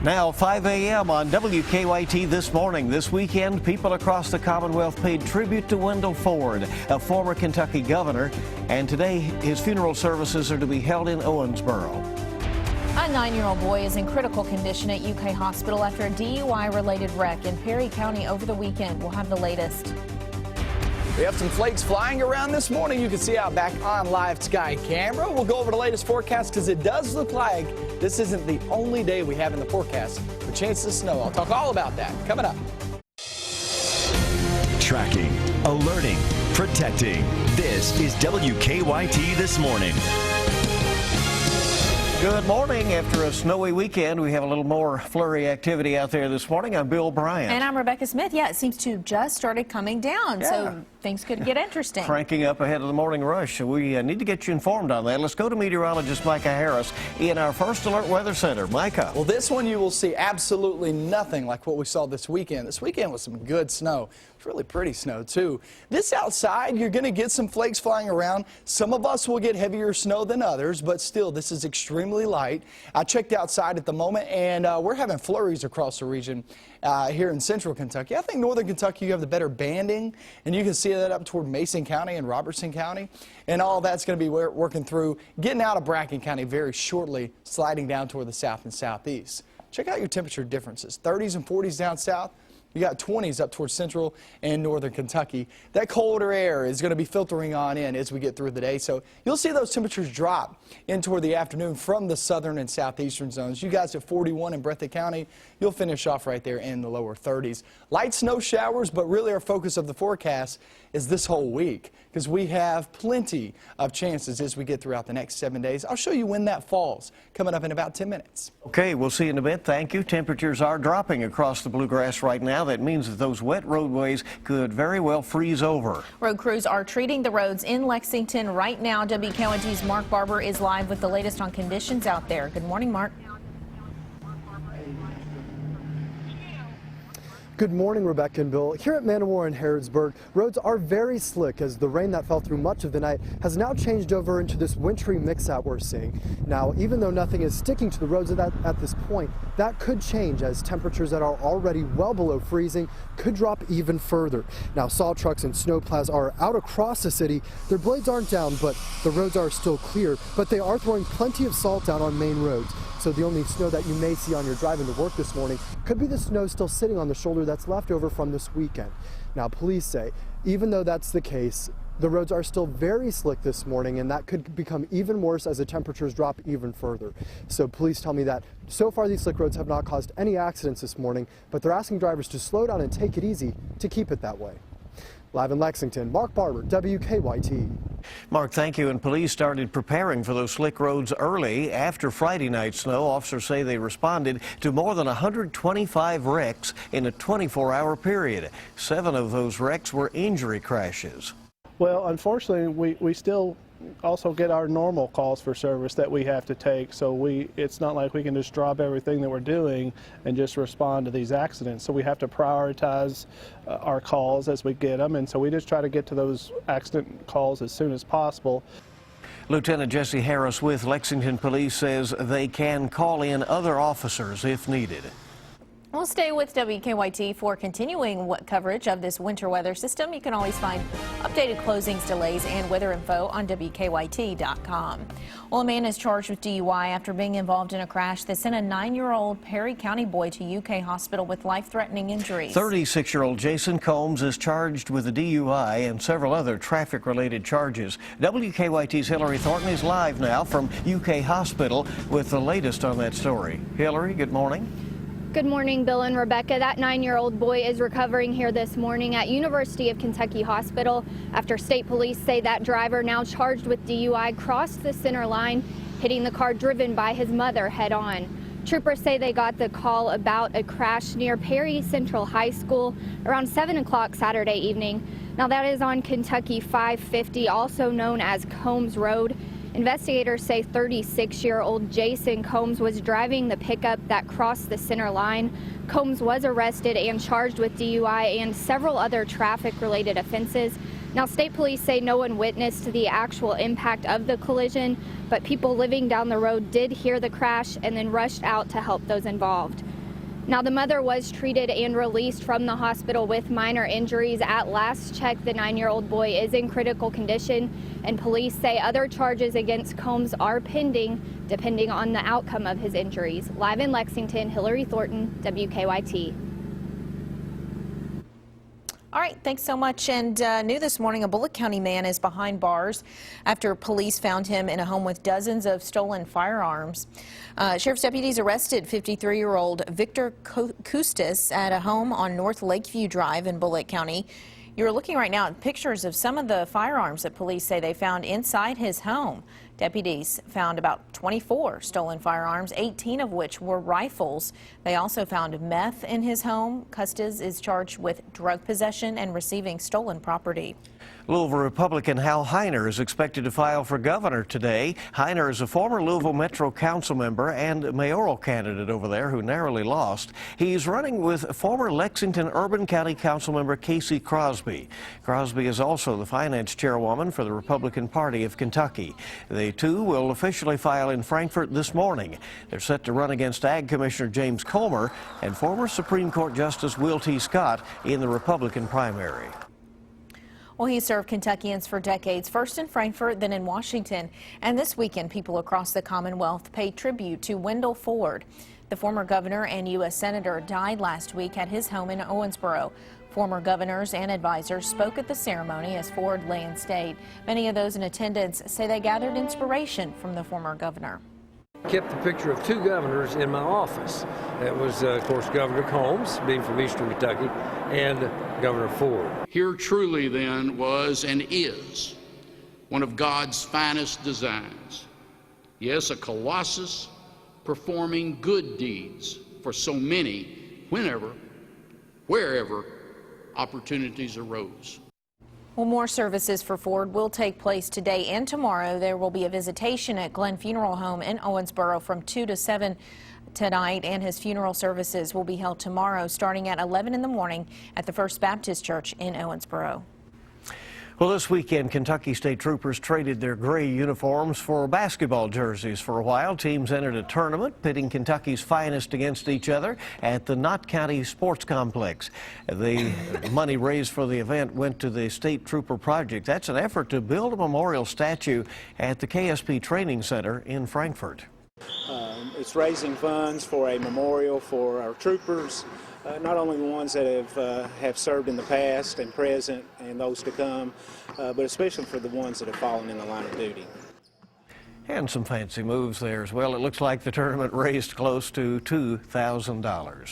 Now 5 a.m. on WKYT this morning. This weekend, people across the Commonwealth paid tribute to Wendell Ford, a former Kentucky governor, and today his funeral services are to be held in Owensboro. A 9-year-old boy is in critical condition at UK Hospital after a DUI-related wreck in Perry County over the weekend. We'll have the latest. We have some flakes flying around this morning. You can see out back on live sky camera. We'll go over the latest forecast because it does look like this isn't the only day we have in the forecast for chances of snow. I'll talk all about that coming up. Tracking, alerting, protecting. This is WKYT This Morning. Good morning. After a snowy weekend, we have a little more flurry activity out there this morning. I'm Bill Bryant. And I'm Rebecca Smith. Yeah, it seems to have just started coming down, so things could get interesting. Cranking up ahead of the morning rush. We need to get you informed on that. Let's go to meteorologist Micah Harris in our First Alert Weather Center. Micah. Well, this one you will see absolutely nothing like what we saw this weekend. This weekend was some good snow. It's really pretty snow, too. This outside, you're going to get some flakes flying around. Some of us will get heavier snow than others, but still, this is extremely light. I checked outside at the moment, and we're having flurries across the region here in central Kentucky. I think northern Kentucky, you have the better banding, and you can see that up toward Mason County and Robertson County. And all that's going to be working through, getting out of Bracken County very shortly, sliding down toward the south and southeast. Check out your temperature differences. 30s and 40s down south. You got 20s up towards central and northern Kentucky. That colder air is going to be filtering on in as we get through the day. So you'll see those temperatures drop in toward the afternoon from the southern and southeastern zones. You guys at 41 in Breathitt County, you'll finish off right there in the lower 30s. Light snow showers, but really our focus of the forecast is this whole week because we have plenty of chances as we get throughout the next 7 days. I'll show you when that falls coming up in about 10 minutes. Okay, we'll see you in a bit. Thank you. Temperatures are dropping across the bluegrass right now. That means that those wet roadways could very well freeze over. Road crews are treating the roads in Lexington right now. WKYT's Mark Barber is live with the latest on conditions out there. Good morning, Mark. Good morning, Rebecca and Bill. Here at Manowar and Harrodsburg, roads are very slick as the rain that fell through much of the night has now changed over into this wintry mix-out we're seeing. Now, even though nothing is sticking to the roads at this point, that could change as temperatures that are already well below freezing could drop even further. Now, salt trucks and snowplows are out across the city. Their blades aren't down, but the roads are still clear, but they are throwing plenty of salt down on main roads. So the only snow that you may see on your driving to work this morning could be the snow still sitting on the shoulder that's left over from this weekend. Now, police say, even though that's the case, the roads are still very slick this morning, and that could become even worse as the temperatures drop even further. So police tell me that so far these slick roads have not caused any accidents this morning, but they're asking drivers to slow down and take it easy to keep it that way. Live in Lexington, Mark Barber, WKYT. Mark, thank you. And police started preparing for those slick roads early. After Friday night snow, officers say they responded to more than 125 wrecks in a 24-hour period. 7 of those wrecks were injury crashes. Well, unfortunately, we still also get our normal calls for service that we have to take, so it's not like we can just drop everything that we're doing and just respond to these accidents. So we have to prioritize our calls as we get them, and so we just try to get to those accident calls as soon as possible. Lieutenant Jesse Harris with Lexington Police says they can call in other officers if needed. We'll stay with WKYT for continuing coverage of this winter weather system. You can always find updated closings, delays, and weather info on WKYT.com. Well, a man is charged with DUI after being involved in a crash that sent a 9-year-old Perry County boy to UK Hospital with life-threatening injuries. 36-year-old Jason Combs is charged with a DUI and several other traffic-related charges. WKYT's Hillary Thornton is live now from UK Hospital with the latest on that story. Hillary, good morning. Good morning, Bill and Rebecca. That 9-year-old boy is recovering here this morning at University of Kentucky Hospital after state police say that driver, now charged with DUI, crossed the center line, hitting the car driven by his mother head-on. Troopers say they got the call about a crash near Perry Central High School around 7 o'clock Saturday evening. Now, that is on Kentucky 550, also known as Combs Road. Investigators say 36-year-old Jason Combs was driving the pickup that crossed the center line. Combs was arrested and charged with DUI and several other traffic-related offenses. Now, state police say no one witnessed the actual impact of the collision, but people living down the road did hear the crash and then rushed out to help those involved. Now, the mother was treated and released from the hospital with minor injuries. At last check, the 9-year-old boy is in critical condition, and police say other charges against Combs are pending, depending on the outcome of his injuries. Live in Lexington, Hillary Thornton, WKYT. All right, thanks so much. And new this morning, a Bullitt County man is behind bars after police found him in a home with dozens of stolen firearms. Sheriff's deputies arrested 53-year-old Victor Custis at a home on North Lakeview Drive in Bullitt County. You're looking right now at pictures of some of the firearms that police say they found inside his home. Deputies found about 24 stolen firearms, 18 of which were rifles. They also found meth in his home. Custis is charged with drug possession and receiving stolen property. Louisville Republican Hal Heiner is expected to file for governor today. Heiner is a former Louisville Metro Council member and mayoral candidate over there who narrowly lost. He's running with former Lexington Urban County Council member Casey Crosby. Crosby is also the finance chairwoman for the Republican Party of Kentucky. They too will officially file in Frankfort this morning. They're set to run against Ag Commissioner James Comer and former Supreme Court Justice Will T. Scott in the Republican primary. Well, he served Kentuckians for decades, first in Frankfort, then in Washington. And this weekend, people across the Commonwealth paid tribute to Wendell Ford. The former governor and U.S. Senator died last week at his home in Owensboro. Former governors and advisors spoke at the ceremony as Ford lay in state. Many of those in attendance say they gathered inspiration from the former governor. Kept the picture of two governors in my office. That was, of course, Governor Combs, being from Eastern Kentucky, and Governor Ford. Here truly then was and is one of God's finest designs. Yes, a colossus performing good deeds for so many, whenever, wherever opportunities arose. Well, more services for Ford will take place today and tomorrow. There will be a visitation at Glen Funeral Home in Owensboro from 2 to 7 tonight, and his funeral services will be held tomorrow starting at 11 in the morning at the First Baptist Church in Owensboro. Well, this weekend, Kentucky State Troopers traded their gray uniforms for basketball jerseys for a while. Teams entered a tournament pitting Kentucky's finest against each other at the Knott County Sports Complex. The money raised for the event went to the State Trooper Project. That's an effort to build a memorial statue at the KSP Training Center in Frankfort. It's raising funds for a memorial for our troopers, not only the ones that have served in the past and present and those to come, but especially for the ones that have fallen in the line of duty. And some fancy moves there as well. It looks like the tournament raised close to $2,000.